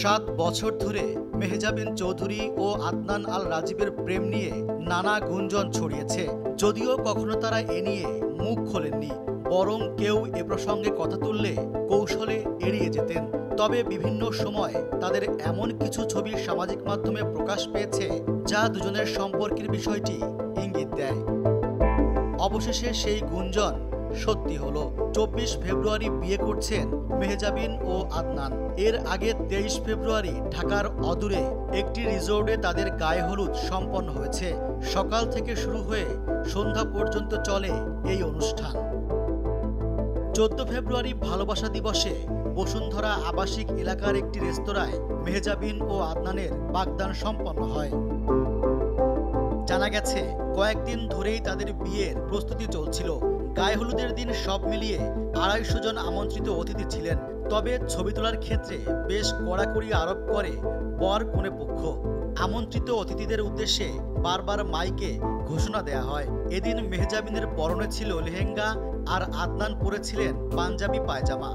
7 বছর ধরে মেহজাবিন চৌধুরী ও আদনান আল রাজীবের প্রেম নিয়ে নানা গুঞ্জন ছড়িয়েছে। যদিও কখনো তারা এ নিয়ে মুখ খোলেননি, বরং কেউ এ প্রসঙ্গে কথা তুললে কৌশলে এড়িয়ে যেতেন। তবে বিভিন্ন সময় তাদের এমন কিছু ছবি সামাজিক মাধ্যমে প্রকাশ পেয়েছে যা দুজনের সম্পর্কের বিষয়টি ইঙ্গিত দেয়। অবশেষে সেই গুঞ্জন সত্যি হলো। 24 ফেব্রুয়ারি বিয়ে করছেন মেহজাবিন ও আদনান। এর আগে 23 ফেব্রুয়ারি ঢাকার অদূরে একটি রিসোর্টে তাদের গায়ে হলুদ সম্পন্ন হয়েছে। সকাল থেকে শুরু হয়ে সন্ধ্যা পর্যন্ত চলে এই অনুষ্ঠান। 14 ফেব্রুয়ারি ভালোবাসা দিবসে বসুন্ধরা আবাসিক এলাকার একটি রেস্তোরাঁয় মেহজাবিন ও আদনানের বাগদান সম্পন্ন হয়। জানা গেছে কয়েকদিন ধরেই তাদের বিয়ের প্রস্তুতি চলছিল। গায়ে হলুদের দিন সব মিলিয়ে 250 জন আমন্ত্রিত অতিথি ছিলেন। তবে ছবি তোলার ক্ষেত্রে বেশ কড়াকড়ি আরোপ করে বর কনে পক্ষ। আমন্ত্রিত অতিথিদের উদ্দেশ্যে বারবার মাইকে ঘোষণা দেয়া হয়। এদিন মেহজাবিনের পরনে ছিল লেহেঙ্গা আর আদনান পরেছিলেন পাঞ্জাবি পায়জামা।